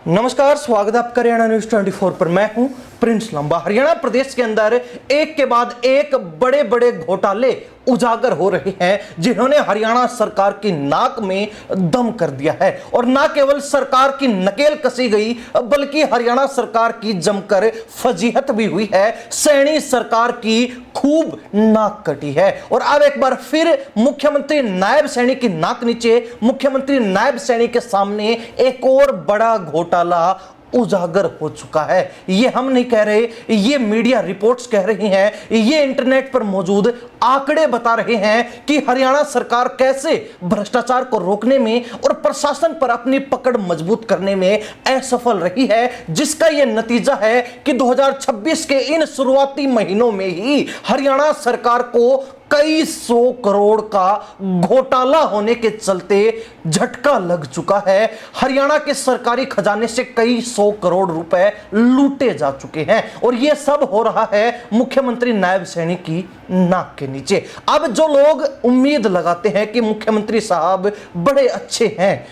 नमस्कार, स्वागत है आपका हरियाणा न्यूज 24 पर। मैं हूं प्रिंस लंबा। हरियाणा प्रदेश के अंदर एक के बाद एक बड़े बड़े घोटाले उजागर हो रहे हैं जिन्होंने हरियाणा सरकार की नाक में दम कर दिया है। और ना केवल सरकार की नकेल कसी गई बल्कि हरियाणा सरकार की जमकर फजीहत भी हुई है। सैनी सरकार की खूब नाक कटी है। और अब एक बार फिर मुख्यमंत्री नायब सैनी की नाक नीचे, मुख्यमंत्री नायब सैनी के सामने एक और बड़ा घोटाला उजागर हो चुका है। ये हम नहीं कह रहे, ये मीडिया रिपोर्ट्स कह रही हैं, ये इंटरनेट पर मौजूद आंकड़े बता रहे हैं कि हरियाणा सरकार कैसे भ्रष्टाचार को रोकने में और प्रशासन पर अपनी पकड़ मजबूत करने में असफल रही है, जिसका यह नतीजा है कि 2026 के इन शुरुआती महीनों में ही हरियाणा सरकार को कई सौ करोड़ का घोटाला होने के चलते झटका लग चुका है। हरियाणा के सरकारी खजाने से कई सौ करोड़ रुपए लूटे जा चुके हैं और यह सब हो रहा है मुख्यमंत्री नायब सैनी की नाक के नीचे। अब जो लोग उम्मीद लगाते हैं कि मुख्यमंत्री साहब बड़े अच्छे हैं,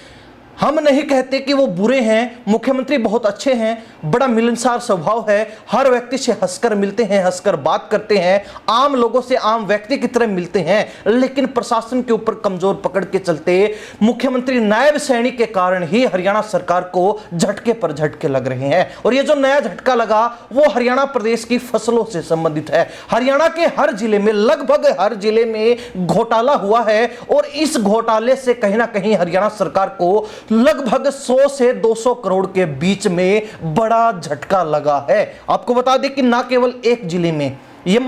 हम नहीं कहते कि वो बुरे हैं, मुख्यमंत्री बहुत अच्छे हैं, बड़ा मिलनसार स्वभाव है, हर व्यक्ति से हंसकर मिलते हैं, हंसकर बात करते हैं, आम लोगों से आम व्यक्ति की तरह मिलते हैं। लेकिन प्रशासन के ऊपर कमजोर पकड़ के चलते मुख्यमंत्री नायब सैनी के कारण ही हरियाणा सरकार को झटके पर झटके लग रहे हैं। और ये जो नया झटका लगा वो हरियाणा प्रदेश की फसलों से संबंधित है। हरियाणा के हर जिले में, लगभग हर जिले में घोटाला हुआ है और इस घोटाले से कहीं ना कहीं हरियाणा सरकार को लगभग 100 से 200 करोड़ के बीच में बड़ा झटका लगा है। आपको बता दें कि ना केवल एक जिले में इस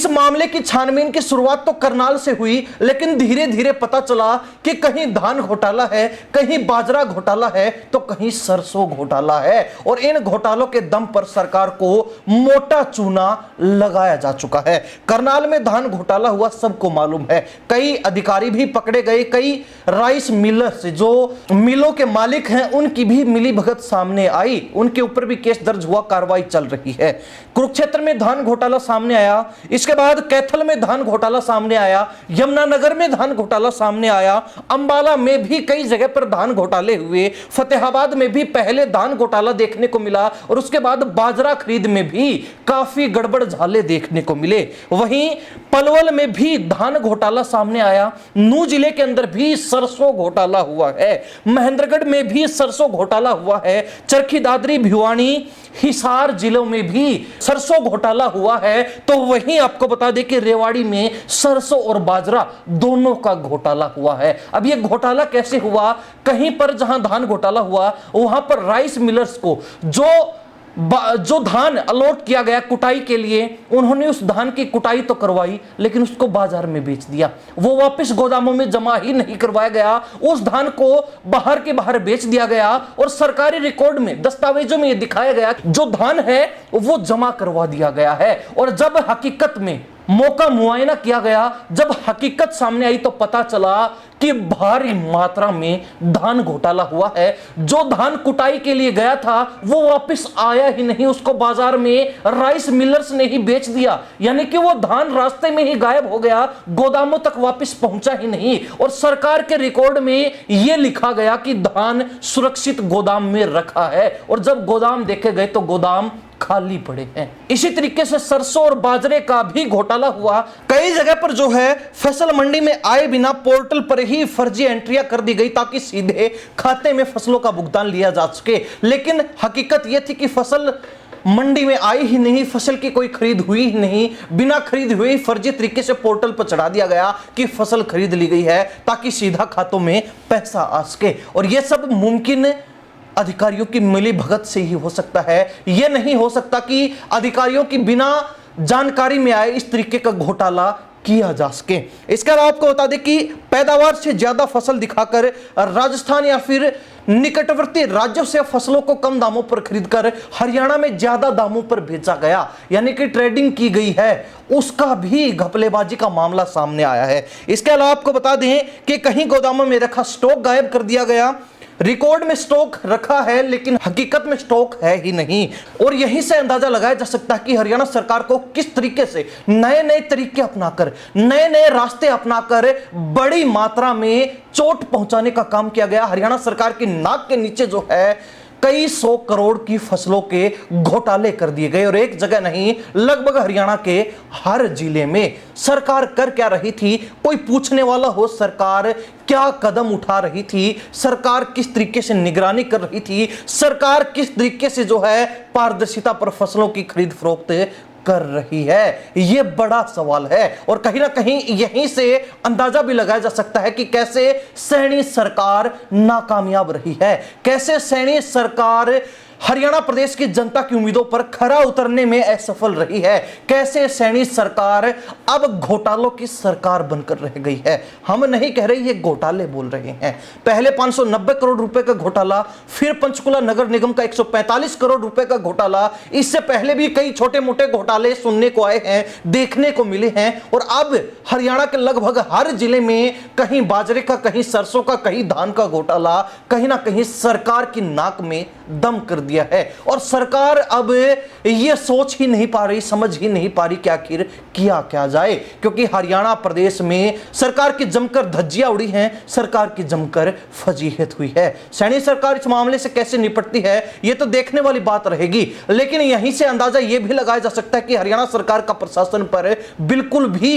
मामले की छानबीन की शुरुआत तो करनाल से हुई, लेकिन धीरे धीरे पता चला कि कहीं धान घोटाला है, कहीं बाजरा घोटाला है, तो कहीं सरसों घोटाला है। और इन घोटालों के दम पर सरकार को मोटा चूना लगाया जा चुका है। करनाल में धान घोटाला हुआ सबको मालूम है, कई अधिकारी भी पकड़े गए, कई राइस मिलर्स जो मिलों के मालिक हैं उनकी भी मिलीभगत सामने आई, उनके ऊपर भी केस दर्ज हुआ, कार्रवाई चल रही है। कुरुक्षेत्र में धान घोटाला सामने आया, इसके बाद कैथल में धान घोटाला सामने आया, यमुनानगर में धान घोटाला सामने आया, अंबाला में भी कई जगह पर धान घोटाले हुए, फतेहाबाद में भी पहले धान घोटाला देखने को मिला और उसके बाद बाजरा खरीद में भी काफी गड़बड़ झाले देखने को मिले। वहीं पलवल में भी धान घोटाला सामने आया, नूह जिले के अंदर भी सरसों घोटाला हुआ है, महेंद्रगढ़ में भी सरसों घोटाला हुआ है, चरखी दादरी भिवानी हिसार जिलों में भी सरसों घोटाला हुआ है। तो वहीं आपको बता दें कि रेवाड़ी में सरसों और बाजरा दोनों का घोटाला हुआ है। अब यह घोटाला कैसे हुआ? कहीं पर जहां धान घोटाला हुआ वहां पर राइस मिलर्स को जो धान अलॉट किया गया कुटाई के लिए, उन्होंने उस धान की कुटाई तो करवाई लेकिन उसको बाजार में बेच दिया, वो वापस गोदामों में जमा ही नहीं करवाया गया, उस धान को बाहर के बाहर बेच दिया गया और सरकारी रिकॉर्ड में, दस्तावेजों में यह दिखाया गया जो धान है वो जमा करवा दिया गया है। और जब हकीकत में मौका मुआयना किया गया, जब हकीकत सामने आई तो पता चला कि भारी मात्रा में धान घोटाला हुआ है। जो धान कुटाई के लिए गया था वो वापस आया ही नहीं, उसको बाजार में राइस मिलर्स ने ही बेच दिया, यानी कि वो धान रास्ते में ही गायब हो गया, गोदामों तक वापस पहुंचा ही नहीं। और सरकार के रिकॉर्ड में यह लिखा गया कि धान सुरक्षित गोदाम में रखा है और जब गोदाम देखे गए तो गोदाम खाली पड़े हैं। इसी तरीके से सरसों और बाजरे का भी घोटाला हुआ। कई जगह पर जो है फसल मंडी में आए बिना पोर्टल पर ही फर्जी एंट्रियां कर दी गई ताकि सीधे खाते में फसलों का भुगतान लिया जा सके, लेकिन हकीकत यह थी कि फसल मंडी में आई ही नहीं, फसल की कोई खरीद हुई ही नहीं, बिना खरीद हुई फर्जी तरीके से पोर्टल पर चढ़ा दिया गया कि फसल खरीद ली गई है ताकि सीधा खातों में पैसा आ सके। और यह सब मुमकिन अधिकारियों की मिली भगत से ही हो सकता है। यह नहीं हो सकता कि अधिकारियों की बिना जानकारी में आए इस तरीके का घोटाला किया जा सके। इसके अलावा आपको बता दें कि पैदावार से ज्यादा फसल दिखाकर राजस्थान या फिर निकटवर्ती राज्यों से फसलों को कम दामों पर खरीदकर हरियाणा में ज्यादा दामों पर बेचा गया, यानी कि ट्रेडिंग की गई है, उसका भी घपलेबाजी का मामला सामने आया है। इसके अलावा आपको बता दें कि कहीं गोदामों में रखा स्टॉक गायब कर दिया गया, रिकॉर्ड में स्टॉक रखा है लेकिन हकीकत में स्टॉक है ही नहीं। और यहीं से अंदाजा लगाया जा सकता है कि हरियाणा सरकार को किस तरीके से नए नए तरीके अपनाकर, नए नए रास्ते अपनाकर बड़ी मात्रा में चोट पहुंचाने का काम किया गया। हरियाणा सरकार की नाक के नीचे जो है कई 100 करोड़ की फसलों के घोटाले कर दिए गए और एक जगह नहीं, लगभग हरियाणा के हर जिले में। सरकार कर क्या रही थी, कोई पूछने वाला हो? सरकार क्या कदम उठा रही थी? सरकार किस तरीके से निगरानी कर रही थी? सरकार किस तरीके से जो है पारदर्शिता पर फसलों की खरीद फरोख्त कर रही है? यह बड़ा सवाल है और कहीं ना कहीं यहीं से अंदाजा भी लगाया जा सकता है कि कैसे सैनी सरकार नाकामयाब रही है, कैसे सैनी सरकार हरियाणा प्रदेश की जनता की उम्मीदों पर खरा उतरने में असफल रही है, कैसे सैनी सरकार अब घोटालों की सरकार बनकर रह गई है। हम नहीं कह रहे, ये घोटाले बोल रहे हैं। पहले 590 करोड़ रुपए का घोटाला, फिर पंचकुला नगर निगम का 145 करोड़ रुपए का घोटाला, इससे पहले भी कई छोटे मोटे घोटाले सुनने को आए हैं, देखने को मिले हैं और अब हरियाणा के लगभग हर जिले में कहीं बाजरे का, कहीं सरसों का, कहीं धान का घोटाला कहीं ना कहीं सरकार की नाक में दम कर दिया है। और सरकार अब यह सोच ही नहीं पा रही, समझ ही नहीं पा रही कि आखिर किया क्या जाए, क्योंकि हरियाणा प्रदेश में सरकार की जमकर धज्जियां उड़ी हैं, सरकार की जमकर फजीहत हुई है। सैनी सरकार इस मामले से कैसे निपटती है यह तो देखने वाली बात रहेगी, लेकिन यहीं से अंदाजा यह भी लगाया जा सकता है कि हरियाणा सरकार का प्रशासन पर बिल्कुल भी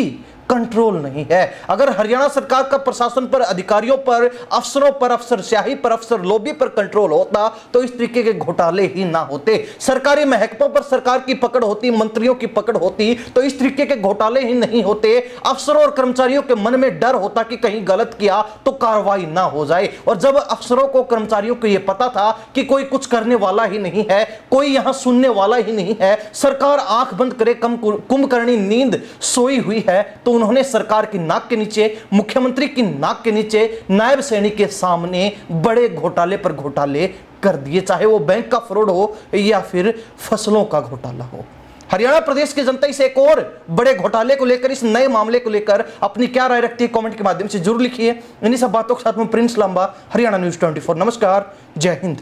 कंट्रोल नहीं है। अगर हरियाणा सरकार का प्रशासन पर, अधिकारियों पर, अफसरों पर, अफसरशाही पर, अफसर लॉबी पर कंट्रोल होता तो इस तरीके के घोटाले ही ना होते। सरकारी महकमों पर सरकार की पकड़ होती, मंत्रियों की पकड़ होती तो इस तरीके के घोटाले ही नहीं होते। अफसरों और कर्मचारियों के मन में डर होता कि कहीं गलत किया तो कार्रवाई ना हो जाए। और जब अफसरों को, कर्मचारियों को यह पता था कि कोई कुछ करने वाला ही नहीं है, कोई यहां सुनने वाला ही नहीं है, सरकार आंख बंद करे कुंभकर्णी नींद सोई हुई है, तो उन्होंने सरकार की नाक के नीचे, मुख्यमंत्री की नाक के नीचे, नायब सैनी के सामने बड़े घोटाले पर घोटाले कर दिए, चाहे वो बैंक का फ्रॉड हो या फिर फसलों का घोटाला हो। हरियाणा प्रदेश की जनता इस एक और बड़े घोटाले को लेकर, इस नए मामले को लेकर अपनी क्या राय रखती है, कमेंट के माध्यम से जरूर लिखिए। इन्हीं सब बातों के साथ में प्रिंस लांबा, हरियाणा न्यूज़ 24। नमस्कार, जय हिंद।